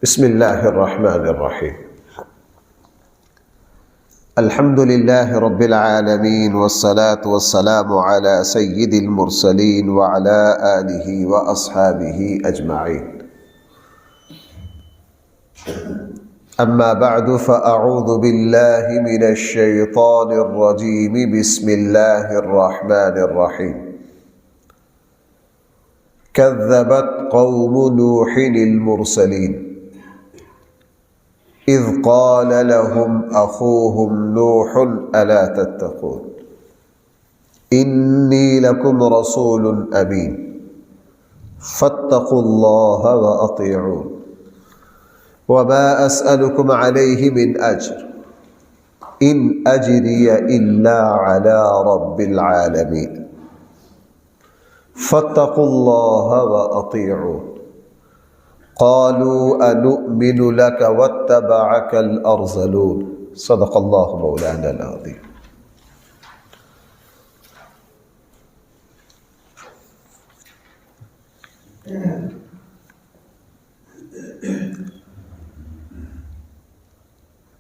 بسم اللہ الرحمن الرحیم الحمد للہ رب العالمین والصلاة والسلام علی سید المرسلین وعلی آلہ واصحابہ اجمعین اما بعد فاعوذ باللہ من الشیطان الرجیم بسم اللہ الرحمن الرحیم كذبت قوم نوح المرسلين إذ قال لهم أخوهم نوح ألا تتقون إني لكم رسول أمين فاتقوا الله وأطيعون وما أسألكم عليه من أجر إن أجري إلا على رب العالمين فاتقوا الله وأطيعون قالوا أنؤمن لك واتبعك الأرذلون صدق الله مولانا العظيم.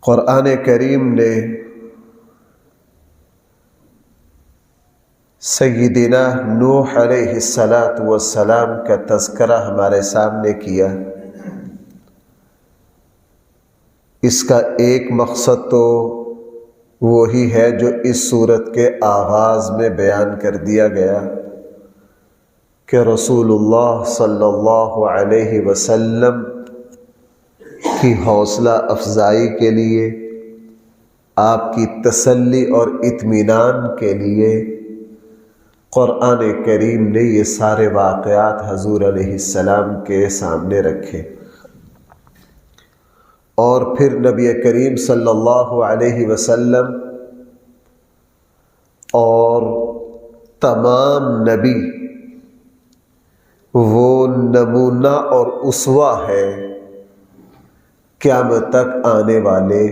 قرآن کریم نے سیدنا نوح علیہ السلام کا تذکرہ ہمارے سامنے کیا. اس کا ایک مقصد تو وہی ہے جو اس صورت کے آغاز میں بیان کر دیا گیا کہ رسول اللہ صلی اللہ علیہ وسلم کی حوصلہ افزائی کے لیے، آپ کی تسلی اور اطمینان کے لیے قرآن کریم نے یہ سارے واقعات حضور علیہ السلام کے سامنے رکھے، اور پھر نبی کریم صلی اللہ علیہ وسلم اور تمام نبی وہ نمونہ اور اسوہ ہے قیامت تک آنے والے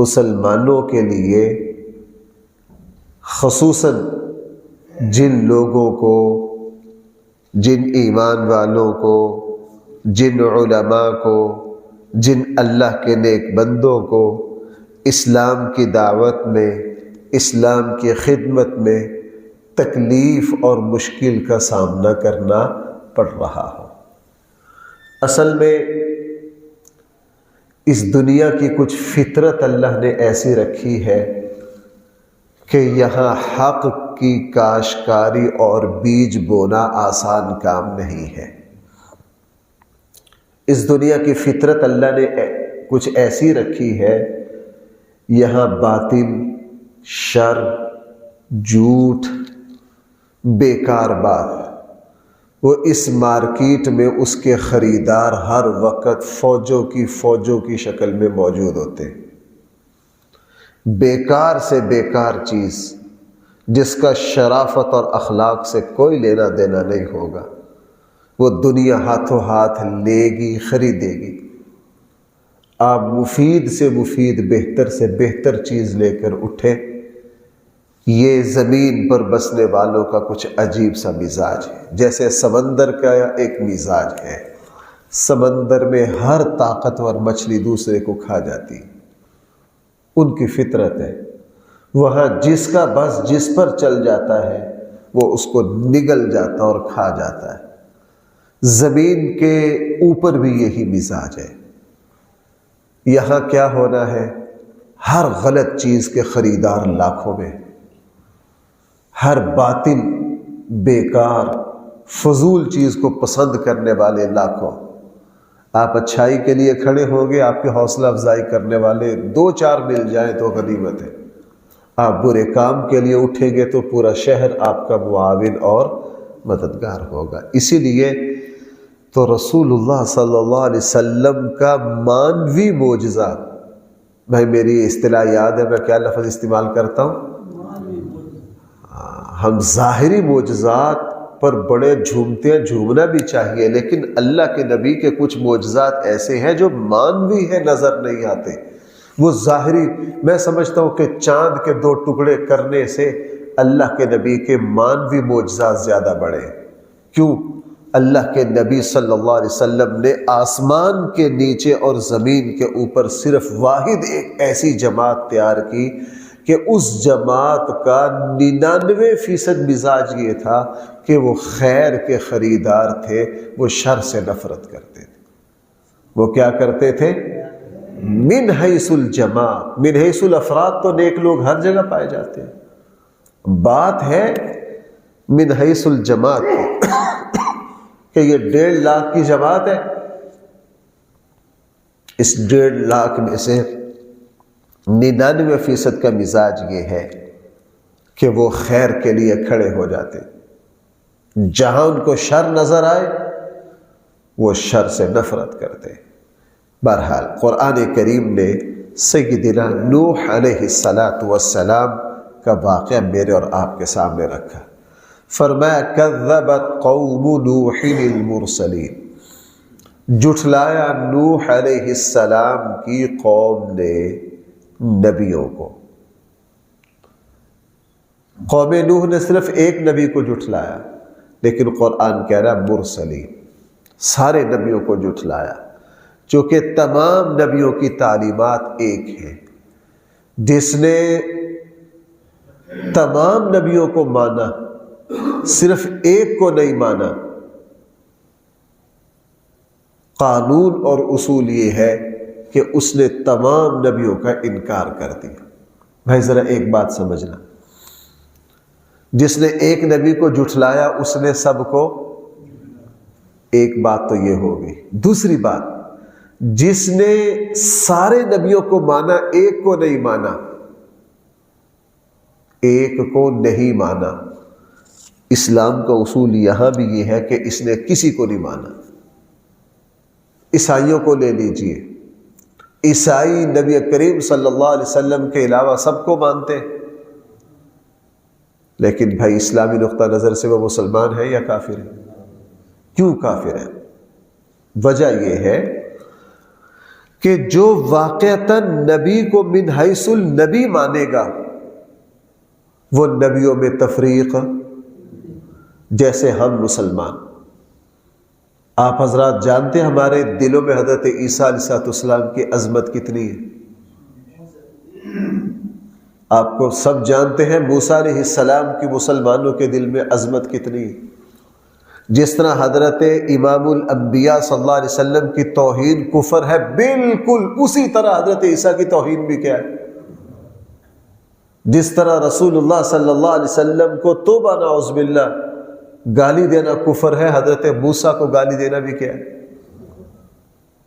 مسلمانوں کے لیے، خصوصاً جن لوگوں کو، جن ایمان والوں کو، جن علماء کو، جن اللہ کے نیک بندوں کو اسلام کی دعوت میں، اسلام کی خدمت میں تکلیف اور مشکل کا سامنا کرنا پڑ رہا ہو. اصل میں اس دنیا کی کچھ فطرت اللہ نے ایسی رکھی ہے کہ یہاں حق کی کاشتکاری اور بیج بونا آسان کام نہیں ہے. اس دنیا کی فطرت اللہ نے کچھ ایسی رکھی ہے، یہاں باطل، شر، جھوٹ، بیکار بات، وہ اس مارکیٹ میں اس کے خریدار ہر وقت فوجوں کی شکل میں موجود ہوتے ہیں. بیکار سے بیکار چیز جس کا شرافت اور اخلاق سے کوئی لینا دینا نہیں ہوگا، وہ دنیا ہاتھوں ہاتھ لے گی، خریدے گی. آپ مفید سے مفید، بہتر سے بہتر چیز لے کر اٹھے. یہ زمین پر بسنے والوں کا کچھ عجیب سا مزاج ہے، جیسے سمندر کا ایک مزاج ہے. سمندر میں ہر طاقتور مچھلی دوسرے کو کھا جاتی، ان کی فطرت ہے. وہاں جس کا بس جس پر چل جاتا ہے وہ اس کو نگل جاتا اور کھا جاتا ہے. زمین کے اوپر بھی یہی مزاج ہے. یہاں کیا ہونا ہے، ہر غلط چیز کے خریدار لاکھوں میں، ہر باطل، بیکار، فضول چیز کو پسند کرنے والے لاکھوں. آپ اچھائی کے لیے کھڑے ہوں گے، آپ کی حوصلہ افزائی کرنے والے 2-4 مل جائیں تو غنیمت ہے. آپ برے کام کے لیے اٹھیں گے تو پورا شہر آپ کا معاون اور مددگار ہوگا. اسی لیے تو رسول اللہ صلی اللہ علیہ وسلم کا مانوی معجزہ، بھائی میری اصطلاح یاد ہے میں کیا لفظ استعمال کرتا ہوں، ہم ظاہری معجزات پر بڑے جھومتے ہیں، جھومنا بھی چاہیے، لیکن اللہ کے نبی کے کچھ معجزات ایسے ہیں جو مانوی ہیں، نظر نہیں آتے. وہ ظاہری، میں سمجھتا ہوں کہ چاند کے 2 ٹکڑے کرنے سے اللہ کے نبی کے مانوی معجزات زیادہ بڑے. کیوں؟ اللہ کے نبی صلی اللہ علیہ وسلم نے آسمان کے نیچے اور زمین کے اوپر صرف واحد ایک ایسی جماعت تیار کی کہ اس جماعت کا 99% مزاج یہ تھا کہ وہ خیر کے خریدار تھے، وہ شر سے نفرت کرتے تھے۔ وہ کیا کرتے تھے؟ من حیث الجماع، من حیث الافراد تو نیک لوگ ہر جگہ پائے جاتے ہیں، بات ہے من حیث الجماعت کی کہ یہ 1.5 لاکھ کی جماعت ہے، اس 1.5 لاکھ میں سے 99% کا مزاج یہ ہے کہ وہ خیر کے لیے کھڑے ہو جاتے، جہاں ان کو شر نظر آئے وہ شر سے نفرت کرتے۔ بہرحال قرآن کریم نے سیدنا نوح علیہ السلام کا واقعہ میرے اور آپ کے سامنے رکھا۔ فرمایا کذبت قوم نوح المرسلین، جھٹلایا نوح علیہ السلام کی قوم نے نبیوں کو۔ قوم نوح نے صرف ایک نبی کو جھٹلایا، لیکن قرآن کہہ رہا مرسلین، سارے نبیوں کو جھٹلایا، چونکہ تمام نبیوں کی تعلیمات ایک ہیں۔ جس نے تمام نبیوں کو مانا، صرف ایک کو نہیں مانا، قانون اور اصول یہ ہے کہ اس نے تمام نبیوں کا انکار کر دیا۔ بھائی ذرا ایک بات سمجھنا، جس نے ایک نبی کو جھٹلایا اس نے سب کو، ایک بات تو یہ ہوگی۔ دوسری بات، جس نے سارے نبیوں کو مانا ایک کو نہیں مانا، ایک کو نہیں مانا۔ اسلام کا اصول یہاں بھی یہ ہے کہ اس نے کسی کو نہیں مانا۔ عیسائیوں کو لے لیجئے، عیسائی نبی کریم صلی اللہ علیہ وسلم کے علاوہ سب کو مانتے، لیکن بھائی اسلامی نقطہ نظر سے وہ مسلمان ہے یا کافر ہے؟ کیوں کافر ہے؟ وجہ یہ ہے کہ جو واقعتاً نبی کو من حیث النبی مانے گا، وہ نبیوں میں تفریق، جیسے ہم مسلمان، آپ حضرات جانتے ہیں ہمارے دلوں میں حضرت عیسیٰ علیہ السلام کی عظمت کتنی ہے؟ آپ کو سب جانتے ہیں موسیٰ علیہ السلام کی مسلمانوں کے دل میں عظمت کتنی ہے۔ جس طرح حضرت امام الانبیاء صلی اللہ علیہ وسلم کی توہین کفر ہے، بالکل اسی طرح حضرت عیسیٰ کی توہین بھی کیا ہے؟ جس طرح رسول اللہ صلی اللہ علیہ وسلم کو توبہ نعوذ باللہ گالی دینا کفر ہے، حضرت موسیٰ کو گالی دینا بھی کیا ہے؟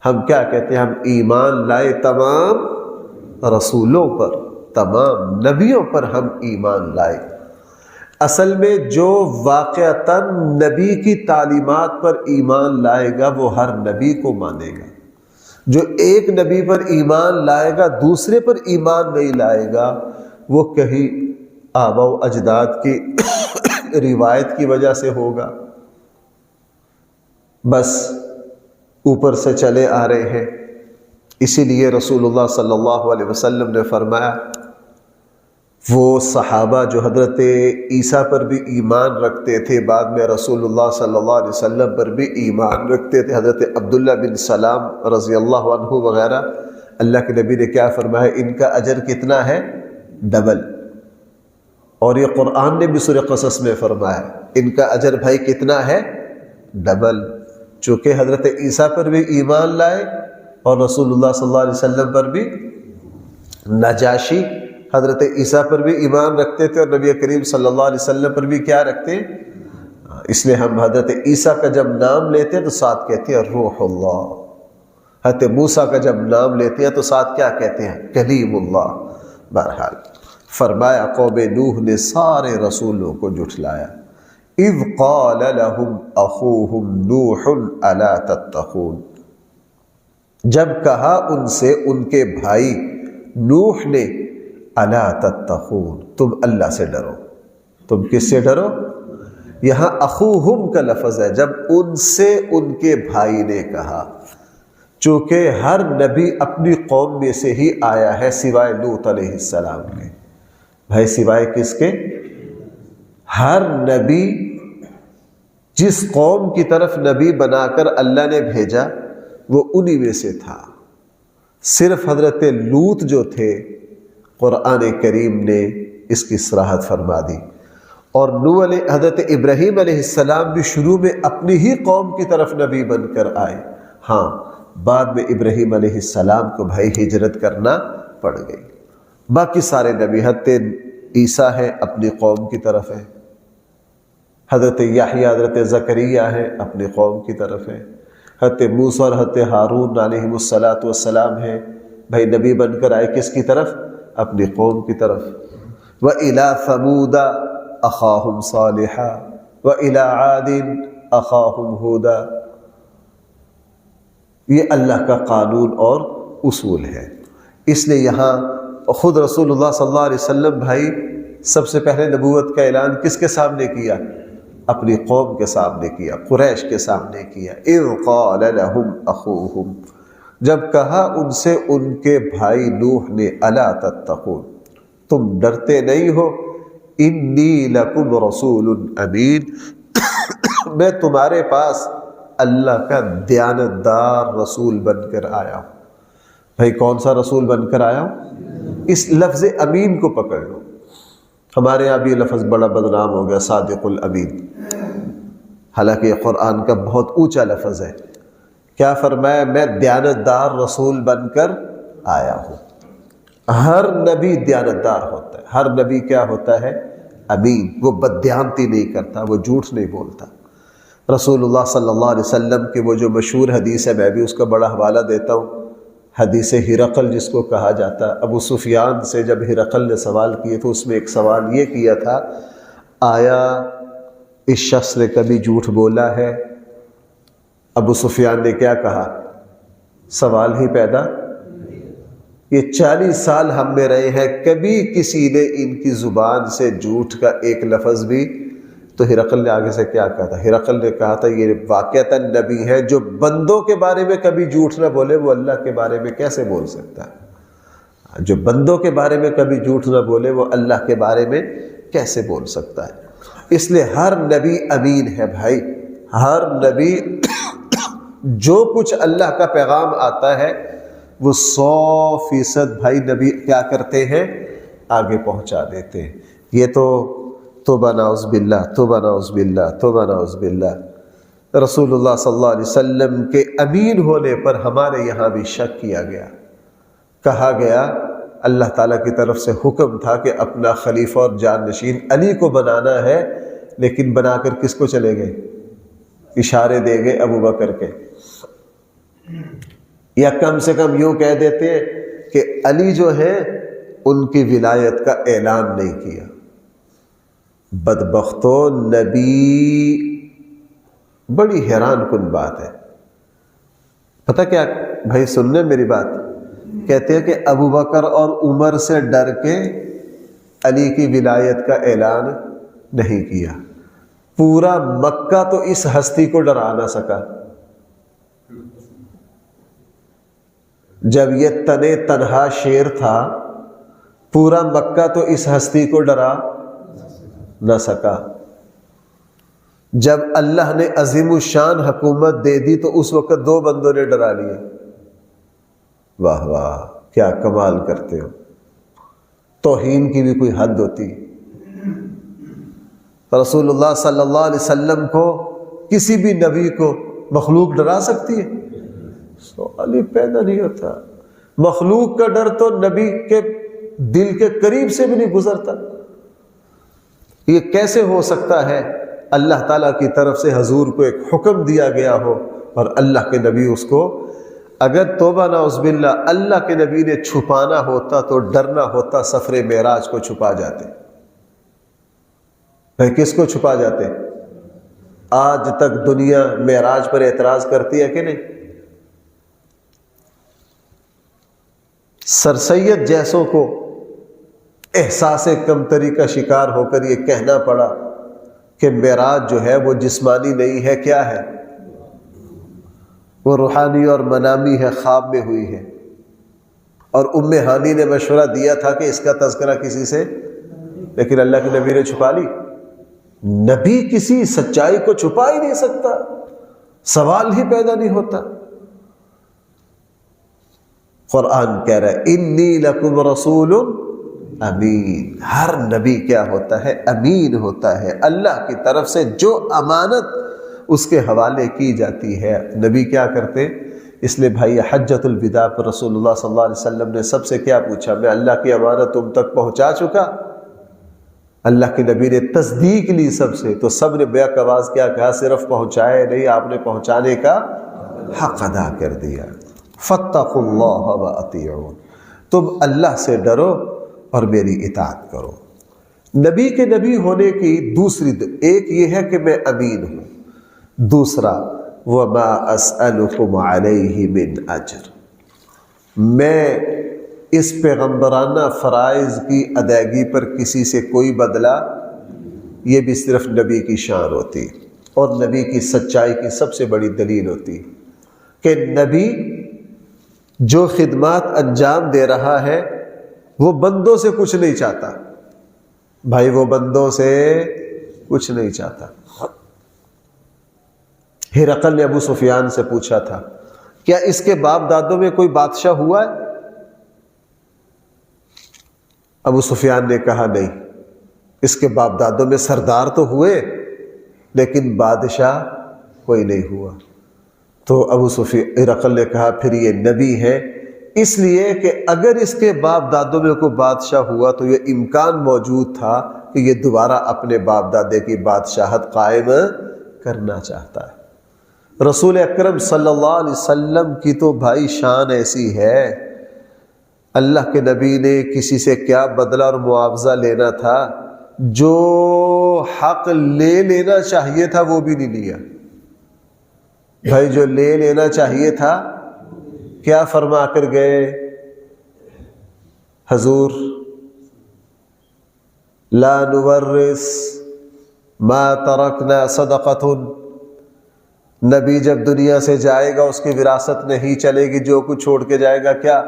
ہم کیا کہتے ہیں؟ ہم ایمان لائے تمام رسولوں پر، تمام نبیوں پر ہم ایمان لائے۔ اصل میں جو واقعتاً نبی کی تعلیمات پر ایمان لائے گا وہ ہر نبی کو مانے گا۔ جو ایک نبی پر ایمان لائے گا دوسرے پر ایمان نہیں لائے گا، وہ کہیں آباء و اجداد کی روایت کی وجہ سے ہوگا، بس اوپر سے چلے آ رہے ہیں۔ اسی لیے رسول اللہ صلی اللہ علیہ وسلم نے فرمایا، وہ صحابہ جو حضرت عیسیٰ پر بھی ایمان رکھتے تھے، بعد میں رسول اللہ صلی اللہ علیہ وسلم پر بھی ایمان رکھتے تھے، حضرت عبداللہ بن سلام رضی اللہ عنہ وغیرہ، اللہ کے نبی نے کیا فرمایا؟ ان کا اجر کتنا ہے؟ ڈبل۔ اور یہ قرآن نے بھی سورہ قصص میں فرمایا ان کا اجر بھائی کتنا ہے؟ ڈبل۔ چونکہ حضرت عیسیٰ پر بھی ایمان لائے اور رسول اللہ صلی اللہ علیہ وسلم پر بھی، نجاشی حضرت عیسیٰ پر بھی ایمان رکھتے تھے اور نبی کریم صلی اللہ علیہ وسلم پر بھی کیا رکھتے ہیں؟ اس لیے ہم حضرت عیسیٰ کا جب نام لیتے ہیں تو ساتھ کہتے ہیں روح اللہ، حضرت موسیٰ کا جب نام لیتے ہیں تو ساتھ کیا کہتے ہیں؟ کلیم اللہ۔ بہرحال فرمایا قوم نوح نے سارے رسولوں کو جھٹلایا۔ اذ قال لهم اخوهم نوح الا تتقون، جب کہا ان سے ان کے بھائی نوح نے، الا تتقون، تم اللہ سے ڈرو۔ تم کس سے ڈرو؟ یہاں اخوہم کا لفظ ہے، جب ان سے ان کے بھائی نے کہا، چونکہ ہر نبی اپنی قوم میں سے ہی آیا ہے سوائے لوط علیہ السلام کے۔ بھائی سوائے کس کے؟ ہر نبی جس قوم کی طرف نبی بنا کر اللہ نے بھیجا وہ انہی میں سے تھا۔ صرف حضرت لوط جو تھے قرآن کریم نے اس کی صراحت فرما دی، اور حضرت ابراہیم علیہ السلام بھی شروع میں اپنی ہی قوم کی طرف نبی بن کر آئے، ہاں بعد میں ابراہیم علیہ السلام کو بھائی ہجرت کرنا پڑ گئی۔ باقی سارے نبی حضرت عیسیٰ ہے اپنی قوم کی طرف ہے، حضرت یحییٰ حضرت زکریہ ہے اپنی قوم کی طرف ہے، حضرت موسیٰ اور حضرت ہارون علیہم السلام ہے بھائی نبی بن کر آئے کس کی طرف؟ اپنی قوم کی طرف۔ وَإِلَىٰ ثَمُودَ أَخَاهُمْ صَالِحًا وَإِلَىٰ عَادٍ أَخَاهُمْ هُودًا۔ یہ اللہ کا قانون اور اصول ہے۔ اس لیے یہاں خود رسول اللہ صلی اللہ علیہ وسلم بھائی سب سے پہلے نبوت کا اعلان کس کے سامنے کیا؟ اپنی قوم کے سامنے کیا، قریش کے سامنے کیا۔ اِذْ قَالَ لَهُمْ أَخُوهُمْ، جب کہا ان سے ان کے بھائی نوح نے، أَلَا تَتَّقُونَ، تم ڈرتے نہیں ہو، إِنِّي لَكُمْ رَسُولٌ أَمِينٌ، میں تمہارے پاس اللہ کا دیانتدار رسول بن کر آیا ہوں۔ بھائی کون سا رسول بن کر آیا ہوں؟ اس لفظ امین کو پکڑ لو، ہمارے یہاں بھی یہ لفظ بڑا بدنام ہو گیا، صادق الامین، حالانکہ یہ قرآن کا بہت اونچا لفظ ہے۔ کیا فرمایا؟ میں دیانتدار رسول بن کر آیا ہوں۔ ہر نبی دیانتدار ہوتا ہے، ہر نبی کیا ہوتا ہے؟ امین، وہ بددیانتی نہیں کرتا، وہ جھوٹ نہیں بولتا۔ رسول اللہ صلی اللہ علیہ وسلم کی وہ جو مشہور حدیث ہے، میں بھی اس کا بڑا حوالہ دیتا ہوں، حدیث ہرقل جس کو کہا جاتا ہے۔ ابو سفیان سے جب ہرقل نے سوال کیے تو اس میں ایک سوال یہ کیا تھا، آیا اس شخص نے کبھی جھوٹ بولا ہے؟ ابو سفیان نے کیا کہا؟ سوال ہی پیدا، یہ 40 سال ہم میں رہے ہیں، کبھی کسی نے ان کی زبان سے جھوٹ کا ایک لفظ بھی، تو ہرقل نے آگے سے کیا کہا تھا؟ ہرقل نے کہا تھا یہ واقعتاً نبی ہے جو بندوں کے بارے میں کبھی جھوٹ نہ بولے، وہ اللہ کے بارے میں کیسے بول سکتا ہے؟ جو بندوں کے بارے میں کبھی جھوٹ نہ بولے وہ اللہ کے بارے میں کیسے بول سکتا ہے؟ اس لیے ہر نبی امین ہے بھائی، ہر نبی جو کچھ اللہ کا پیغام آتا ہے وہ 100% بھائی نبی کیا کرتے ہیں؟ آگے پہنچا دیتے ہیں۔ یہ تو توبہ نعوذ باللہ، توبہ نعوذ باللہ، توبہ نعوذ باللہ۔ رسول اللہ صلی اللہ علیہ وسلم کے امین ہونے پر ہمارے یہاں بھی شک کیا گیا، کہا گیا اللہ تعالیٰ کی طرف سے حکم تھا کہ اپنا خلیفہ اور جانشین علی کو بنانا ہے، لیکن بنا کر کس کو چلے گئے؟ اشارے دے گئے ابو بکر کے، یا کم سے کم یوں کہہ دیتے ہیں کہ علی جو ہے ان کی ولایت کا اعلان نہیں کیا۔ بدبختو، نبی بڑی حیران کن بات ہے۔ پتہ کیا بھائی، سننے میری بات، کہتے ہیں کہ ابو بکر اور عمر سے ڈر کے علی کی ولایت کا اعلان نہیں کیا۔ پورا مکہ تو اس ہستی کو ڈرا نہ سکا، جب یہ تنے تنہا شیر تھا پورا مکہ تو اس ہستی کو ڈرا نہ سکا۔ جب اللہ نے عظیم الشان حکومت دے دی تو اس وقت 2 بندوں نے ڈرا لیے۔ واہ واہ، کیا کمال کرتے ہو، توہین کی بھی کوئی حد ہوتی۔ رسول اللہ صلی اللہ علیہ وسلم کو، کسی بھی نبی کو مخلوق ڈرا سکتی ہے؟ سوال ہی پیدا نہیں ہوتا۔ مخلوق کا ڈر تو نبی کے دل کے قریب سے بھی نہیں گزرتا۔ یہ کیسے ہو سکتا ہے اللہ تعالیٰ کی طرف سے حضور کو ایک حکم دیا گیا ہو اور اللہ کے نبی اس کو، اگر توبہ نعوذ باللہ اللہ کے نبی نے چھپانا ہوتا تو ڈرنا ہوتا سفر معراج کو چھپا جاتے۔ بھائی کس کو چھپا جاتے؟ آج تک دنیا معراج پر اعتراض کرتی ہے کہ نہیں؟ سر سید جیسوں کو احساس کمتری کا شکار ہو کر یہ کہنا پڑا کہ معراج جو ہے وہ جسمانی نہیں ہے، کیا ہے؟ وہ روحانی اور منامی ہے، خواب میں ہوئی ہے۔ اور ام ہانی نے مشورہ دیا تھا کہ اس کا تذکرہ کسی سے، لیکن اللہ کے نبی نے چھپا لی۔ نبی کسی سچائی کو چھپا ہی نہیں سکتا، سوال ہی پیدا نہیں ہوتا۔ قرآن کہہ رہا ہے انی لکم رسول امین۔ ہر نبی کیا ہوتا ہے؟ امین ہوتا ہے۔ اللہ کی طرف سے جو امانت اس کے حوالے کی جاتی ہے، نبی کیا کرتے؟ اس لیے بھائی حجۃ الوداع پر رسول اللہ صلی اللہ علیہ وسلم نے سب سے کیا پوچھا؟ میں اللہ کی امانت تم تک پہنچا چکا؟ اللہ کے نبی نے تصدیق لی سب سے، تو سب نے بیک آواز کیا کہا؟ صرف پہنچائے نہیں، آپ نے پہنچانے کا حق ادا کر دیا۔ فاتقوا اللہ واطیعون، تم اللہ سے ڈرو اور میری اطاعت کرو۔ نبی کے نبی ہونے کی دوسری ایک یہ ہے کہ میں امین ہوں، دوسرا وما اسألکم علیہ من اجر، میں اس پیغمبرانہ فرائض کی ادائیگی پر کسی سے کوئی بدلہ، یہ بھی صرف نبی کی شان ہوتی اور نبی کی سچائی کی سب سے بڑی دلیل ہوتی کہ نبی جو خدمات انجام دے رہا ہے وہ بندوں سے کچھ نہیں چاہتا، بھائی وہ بندوں سے کچھ نہیں چاہتا۔ ہرقل نے ابو سفیان سے پوچھا تھا کیا اس کے باپ دادوں میں کوئی بادشاہ ہوا ہے؟ ابو سفیان نے کہا نہیں، اس کے باپ دادوں میں سردار تو ہوئے لیکن بادشاہ کوئی نہیں ہوا۔ تو ابو سفیان ہرقل نے کہا پھر یہ نبی ہے، اس لیے کہ اگر اس کے باپ دادوں میں کوئی بادشاہ ہوا تو یہ امکان موجود تھا کہ یہ دوبارہ اپنے باپ دادے کی بادشاہت قائم کرنا چاہتا ہے۔ رسول اکرم صلی اللہ علیہ وسلم کی تو بھائی شان ایسی ہے، اللہ کے نبی نے کسی سے کیا بدلہ اور معاوضہ لینا تھا، جو حق لے لینا چاہیے تھا وہ بھی نہیں لیا۔ بھائی جو لے لینا چاہیے تھا کیا فرما کر گئے حضور؟ لا نورث ما ترکنا صدقۃ، نبی جب دنیا سے جائے گا اس کی وراثت نہیں چلے گی، جو کچھ چھوڑ کے جائے گا کیا؟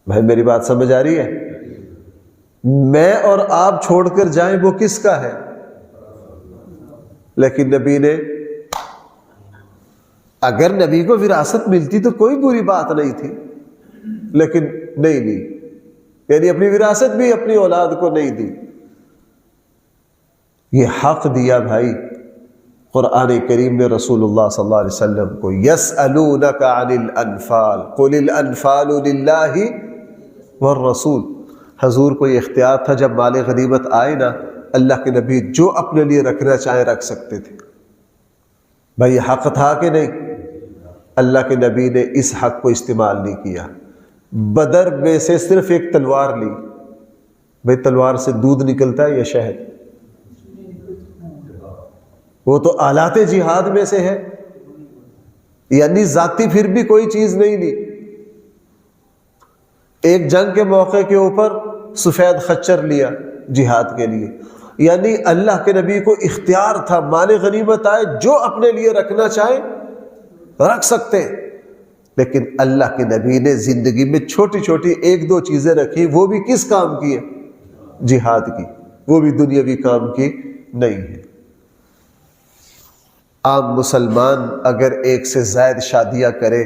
بھائی میری بات سمجھ آ رہی ہے؟ میں اور آپ چھوڑ کر جائیں وہ کس کا ہے؟ لیکن نبی نے، اگر نبی کو وراثت ملتی تو کوئی بری بات نہیں تھی، لیکن نہیں لی، یعنی اپنی وراثت بھی اپنی اولاد کو نہیں دی، یہ حق دیا۔ بھائی قرآن کریم نے رسول اللہ صلی اللہ علیہ وسلم کو یسألونک عن الانفال قل الانفال للہ والرسول، حضور کو یہ اختیار تھا جب مال غنیمت آئے نا، اللہ کے نبی جو اپنے لیے رکھنا چاہیں رکھ سکتے تھے۔ بھائی یہ حق تھا کہ نہیں؟ اللہ کے نبی نے اس حق کو استعمال نہیں کیا۔ بدر میں سے صرف ایک تلوار لی، بھائی تلوار سے دودھ نکلتا ہے یا شہد؟ وہ تو آلات جہاد میں سے ہے، یعنی ذاتی پھر بھی کوئی چیز نہیں لی۔ ایک جنگ کے موقع کے اوپر سفید خچر لیا جہاد کے لیے، یعنی اللہ کے نبی کو اختیار تھا، مال غنیمت آئے جو اپنے لیے رکھنا چاہے رکھ سکتے، لیکن اللہ کے نبی نے زندگی میں چھوٹی چھوٹی ایک دو چیزیں رکھی، وہ بھی کس کام کی ہے؟ جہاد کی، وہ بھی دنیاوی کام کی نہیں ہے۔ عام مسلمان اگر ایک سے زائد شادیاں کرے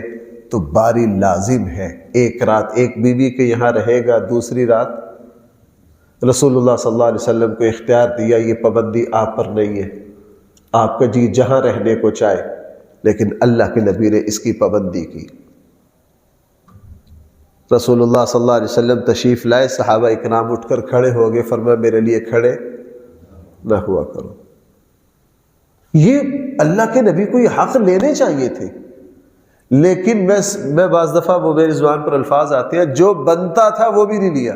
تو باری لازم ہے، ایک رات ایک بیوی کے یہاں رہے گا، دوسری رات رسول اللہ صلی اللہ علیہ وسلم کو اختیار دیا، یہ پابندی آپ پر نہیں ہے، آپ کا جی جہاں رہنے کو چاہے، لیکن اللہ کے نبی نے اس کی پابندی کی۔ رسول اللہ صلی اللہ علیہ وسلم تشریف لائے، صحابہ اکرام اٹھ کر کھڑے ہو گئے، فرمایا میرے لیے کھڑے نہ ہوا کرو۔ یہ اللہ کے نبی کو یہ حق لینے چاہیے تھے، لیکن میں بعض دفعہ وہ میری زبان پر الفاظ آتے ہیں، جو بنتا تھا وہ بھی نہیں لیا۔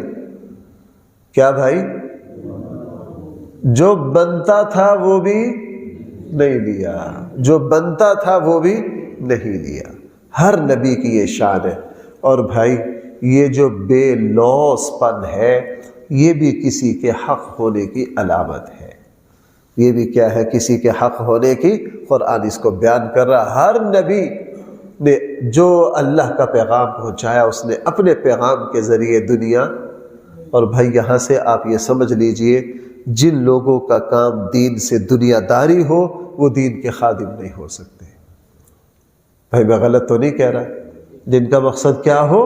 کیا بھائی؟ جو بنتا تھا وہ بھی نہیں لیا، جو بنتا تھا وہ بھی نہیں لیا۔ ہر نبی کی یہ شان ہے۔ اور بھائی یہ جو بے لوث پن ہے، یہ بھی کسی کے حق ہونے کی علامت ہے۔ یہ بھی کیا ہے؟ کسی کے حق ہونے کی۔ قرآن اس کو بیان کر رہا، ہر نبی نے جو اللہ کا پیغام پہنچایا اس نے اپنے پیغام کے ذریعے دنیا، اور بھائی یہاں سے آپ یہ سمجھ لیجئے جن لوگوں کا کام دین سے دنیا داری ہو وہ دین کے خادم نہیں ہو سکتے۔ بھائی میں غلط تو نہیں کہہ رہا؟ جن کا مقصد کیا ہو؟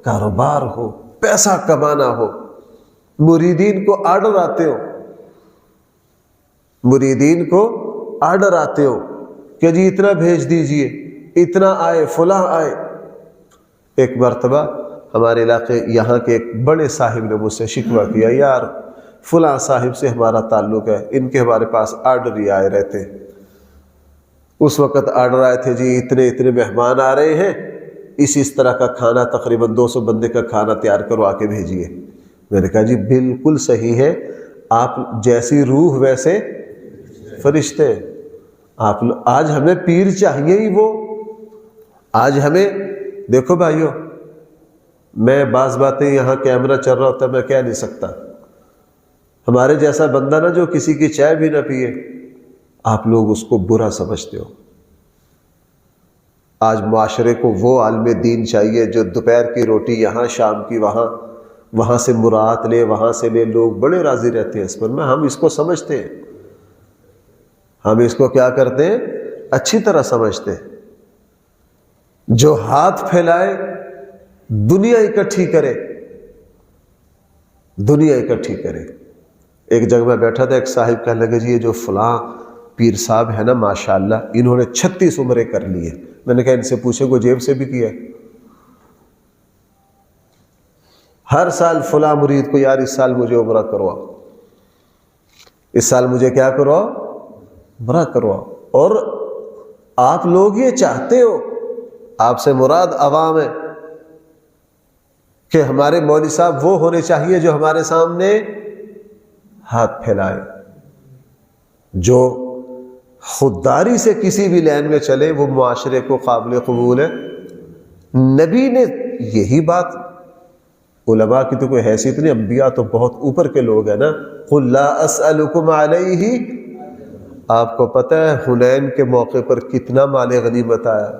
کاروبار ہو، پیسہ کمانا ہو، مریدین کو آرڈر آتے ہو، مریدین کو آرڈر آتے ہو کہ جی اتنا بھیج دیجئے، اتنا آئے، فلاں آئے۔ ایک مرتبہ ہمارے علاقے یہاں کے ایک بڑے صاحب نے مجھ سے شکوہ کیا، یار فلاں صاحب سے ہمارا تعلق ہے، ان کے ہمارے پاس آرڈر ہی آئے رہتے ہیں۔ اس وقت آرڈر آئے تھے جی اتنے اتنے مہمان آ رہے ہیں، اس طرح کا کھانا تقریباً 200 بندے کا کھانا تیار کروا کے بھیجیے۔ میں نے کہا جی بالکل صحیح ہے، آپ جیسی روح ویسے فرشتے۔ آپ آج ہمیں پیر چاہیے ہی وہ، آج ہمیں دیکھو بھائیو، میں بعض باتیں یہاں کیمرہ چل رہا ہوتا ہے میں کہہ نہیں سکتا، ہمارے جیسا بندہ نا جو کسی کی چائے بھی نہ پیے آپ لوگ اس کو برا سمجھتے ہو۔ آج معاشرے کو وہ عالم دین چاہیے جو دوپہر کی روٹی یہاں، شام کی وہاں، وہاں سے مراعات لے، وہاں سے لے، لوگ بڑے راضی رہتے ہیں اس پر۔ ہم اس کو سمجھتے ہیں، ہم اس کو کیا کرتے ہیں؟ اچھی طرح سمجھتے ہیں۔ جو ہاتھ پھیلائے دنیا اکٹھی کرے، دنیا اکٹھی کرے۔ ایک جگہ میں بیٹھا تھا، ایک صاحب کہنے لگے جی یہ جو فلاں پیر صاحب ہے نا ماشاءاللہ انہوں نے 36 عمرے کر لیے۔ میں نے کہا ان سے پوچھے کو جیب سے بھی کیا ہے؟ ہر سال فلاں مرید کو یار اس سال مجھے عمرہ کروا، اس سال مجھے کیا کرواؤ؟ عمرہ کرواؤ۔ اور آپ لوگ یہ چاہتے ہو، آپ سے مراد عوام ہے کہ ہمارے مولوی صاحب وہ ہونے چاہیے جو ہمارے سامنے ہاتھ پھیلائے، جو خودداری سے کسی بھی لین میں چلے، وہ معاشرے کو قابل قبول ہے۔ نبی نے یہی بات، علماء کی تو کوئی حیثیت نہیں، انبیاء تو بہت اوپر کے لوگ ہیں نا۔ قُلْ لَا أَسْأَلُكُمْ عَلَيْهِ، آپ کو پتہ ہے حنین کے موقع پر کتنا مال غنیمت آیا؟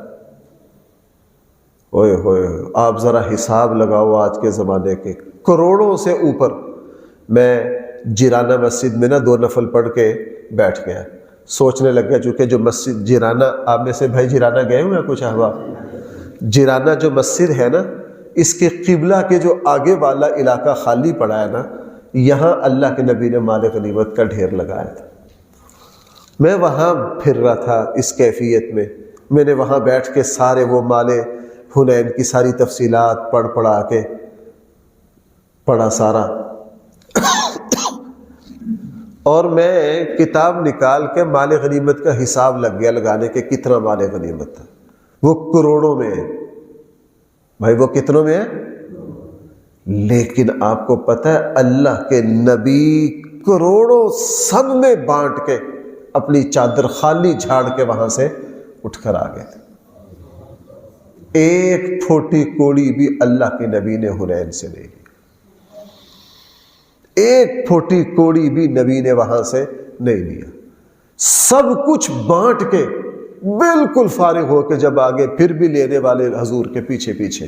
اوئے ہوئے، آپ ذرا حساب لگاؤ آج کے زمانے کے، کروڑوں سے اوپر۔ میں جیرانہ مسجد میں نا 2 نفل پڑھ کے بیٹھ گیا، سوچنے لگ گیا، چونکہ جو مسجد جیرانہ، آپ میں سے بھائی جیرانہ گئے ہوئے ہیں کچھ احباب؟ جیرانہ جو مسجد ہے نا، اس کے قبلہ کے جو آگے والا علاقہ خالی پڑا ہے نا، یہاں اللہ کے نبی نے مال غنیمت کا ڈھیر لگایا تھا۔ میں وہاں پھر رہا تھا اس کیفیت میں، میں نے وہاں بیٹھ کے سارے وہ مال حنین کی ساری تفصیلات پڑھا کے پڑھا سارا، اور میں کتاب نکال کے مال غنیمت کا حساب لگ گیا لگانے کے، کتنا مال غنیمت تھا۔ وہ کروڑوں میں ہے بھائی، وہ کتنوں میں ہے؟ لیکن آپ کو پتہ ہے اللہ کے نبی کروڑوں سب میں بانٹ کے اپنی چادر خالی جھاڑ کے وہاں سے اٹھ کر آ گئے تھے۔ ایک پھوٹی کوڑی بھی اللہ کے نبی نے حنین سے نہیں لی، ایک پھوٹی کوڑی بھی نبی نے وہاں سے نہیں لیا۔ سب کچھ بانٹ کے بالکل فارغ ہو کے جب آگے، پھر بھی لینے والے حضور کے پیچھے پیچھے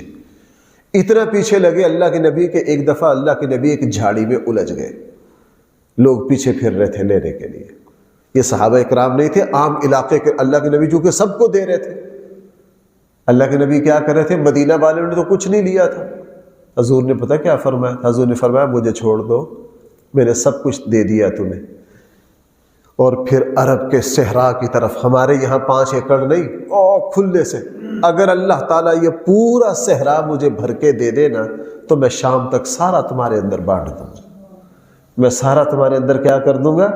اتنا پیچھے لگے اللہ کے نبی کے، ایک دفعہ اللہ کے نبی ایک جھاڑی میں الجھ گئے، لوگ پیچھے پھر رہے تھے لینے کے لیے۔ یہ صحابہ اکرام نہیں تھے، عام علاقے کے اللہ کے نبی جو کہ سب کو دے رہے تھے۔ اللہ کے نبی کیا کر رہے تھے؟ مدینہ والوں نے تو کچھ نہیں لیا تھا۔ حضور نے پتہ کیا فرمایا؟ حضور نے فرمایا مجھے چھوڑ دو، میں نے سب کچھ دے دیا تمہیں۔ اور پھر عرب کے صحرا کی طرف، ہمارے یہاں 5 ایکڑ نہیں، کھلے سے، اگر اللہ تعالیٰ یہ پورا صحرا مجھے بھر کے دے دینا تو میں شام تک سارا تمہارے اندر بانٹ دوں گا، میں سارا تمہارے اندر کیا کر دوں گا؟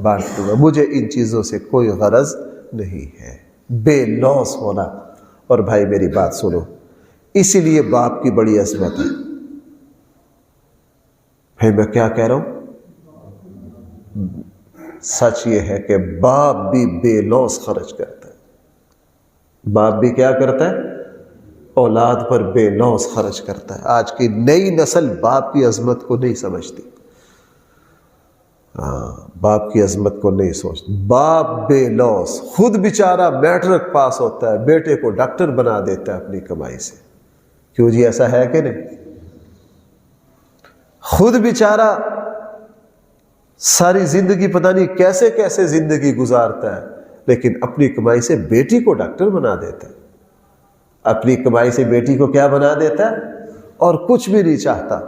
بانٹ دوں گا۔ مجھے ان چیزوں سے کوئی غرض نہیں ہے، بے لوث ہونا۔ اور بھائی میری بات سنو، اسی لیے باپ کی بڑی عظمت ہے۔ بھائی میں کیا کہہ رہا ہوں؟ سچ یہ ہے کہ باپ بھی بے لوث خرچ کرتا ہے، باپ بھی کیا کرتا ہے؟ اولاد پر بے لوث خرچ کرتا ہے۔ آج کی نئی نسل باپ کی عظمت کو نہیں سمجھتی، باپ کی عظمت کو نہیں سوچتی۔ باپ بے لوث، خود بیچارہ میٹرک پاس ہوتا ہے، بیٹے کو ڈاکٹر بنا دیتا ہے اپنی کمائی سے۔ کیوں جی؟ ایسا ہے کہ نہیں؟ خود بیچارہ ساری زندگی پتہ نہیں کیسے کیسے زندگی گزارتا ہے، لیکن اپنی کمائی سے بیٹی کو ڈاکٹر بنا دیتا ہے، اپنی کمائی سے بیٹی کو کیا بنا دیتا ہے، اور کچھ بھی نہیں چاہتا۔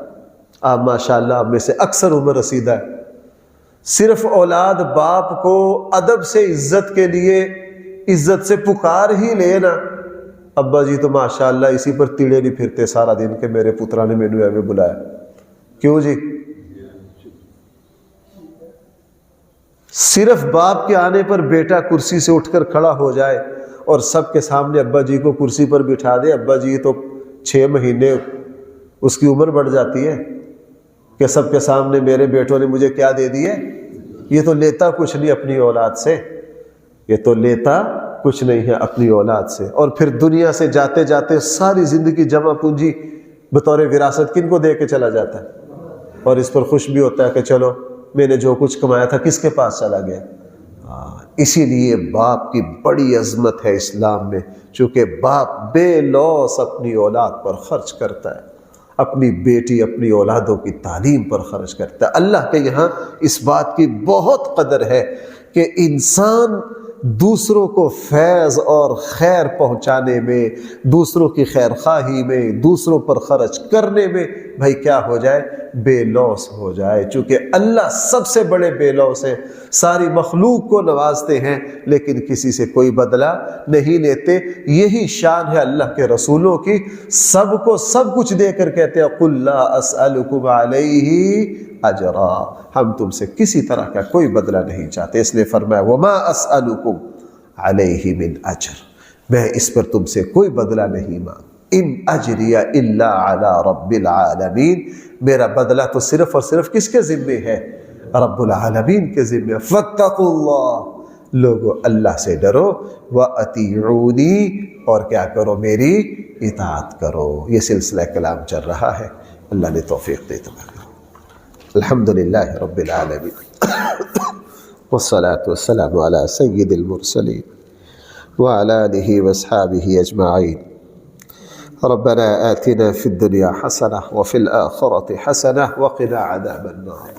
آپ ماشاءاللہ آپ میں سے اکثر عمر رسیدہ ہے، صرف اولاد باپ کو ادب سے عزت کے لیے عزت سے پکار ہی لینا، ابا جی تو ماشاءاللہ اسی پر تیڑے نہیں پھرتے سارا دن کہ میرے پترا نے مینو ایویں بلایا، کیوں جی؟ صرف باپ کے آنے پر بیٹا کرسی سے اٹھ کر کھڑا ہو جائے اور سب کے سامنے ابا جی کو کرسی پر بٹھا دے، ابا جی تو 6 مہینے اس کی عمر بڑھ جاتی ہے کہ سب کے سامنے میرے بیٹوں نے مجھے کیا دے دی ہے۔ یہ تو لیتا کچھ نہیں اپنی اولاد سے، یہ تو لیتا کچھ نہیں ہے اپنی اولاد سے، اور پھر دنیا سے جاتے جاتے ساری زندگی جمع پونجی بطور وراثت کن کو دے کے چلا جاتا ہے، اور اس پر خوش بھی ہوتا ہے کہ چلو میں نے جو کچھ کمایا تھا کس کے پاس چلا گیا۔ اسی لیے باپ کی بڑی عظمت ہے اسلام میں، چونکہ باپ بے لوث اپنی اولاد پر خرچ کرتا ہے، اپنی بیٹی اپنی اولادوں کی تعلیم پر خرچ کرتا ہے۔ اللہ کے یہاں اس بات کی بہت قدر ہے کہ انسان دوسروں کو فیض اور خیر پہنچانے میں، دوسروں کی خیر خواہی میں، دوسروں پر خرچ کرنے میں بھائی کیا ہو جائے، بے لوث ہو جائے، چونکہ اللہ سب سے بڑے بے لوث ہیں، ساری مخلوق کو نوازتے ہیں لیکن کسی سے کوئی بدلہ نہیں لیتے۔ یہی شان ہے اللہ کے رسولوں کی، سب کو سب کچھ دے کر کہتے ہیں قُلْ لَا أَسْأَلُكُمْ عَلَيْهِ اجرا، ہم تم سے کسی طرح کا کوئی بدلہ نہیں چاہتے، اس لیے فرمایا وَمَا أَسْأَلُكُمْ عَلَيْهِ مِنْ أَجْرٍ، میں اس پر تم سے کوئی بدلہ نہیں مانگ، ان اجریہ الا علی رب العالمین، میرا بدلہ تو صرف اور صرف کس کے ذمے ہے، رب العالمین کے ذمے۔ فاتقوا اللہ، لوگو اللہ سے ڈرو، وَأَطِیعُونِی، اور کیا کرو، میری اطاعت کرو۔ یہ سلسلہ کلام چل رہا ہے، اللہ نے توفیق دے تمہیں۔ الحمدللہ رب العالمین والصلاة والسلام علی سید المرسلین وعلى آلہ واصحابہ اجمعین۔ ربنا آتنا في الدنيا حسنة وفي الآخرة حسنة وقنا عذاب النار۔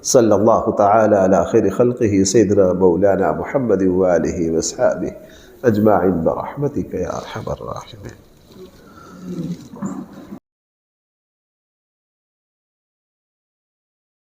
صلى الله تعالى على خير خلقه سيدنا مولانا محمد وآله واصحابه أجمعين برحمتك يا أرحم الراحمين۔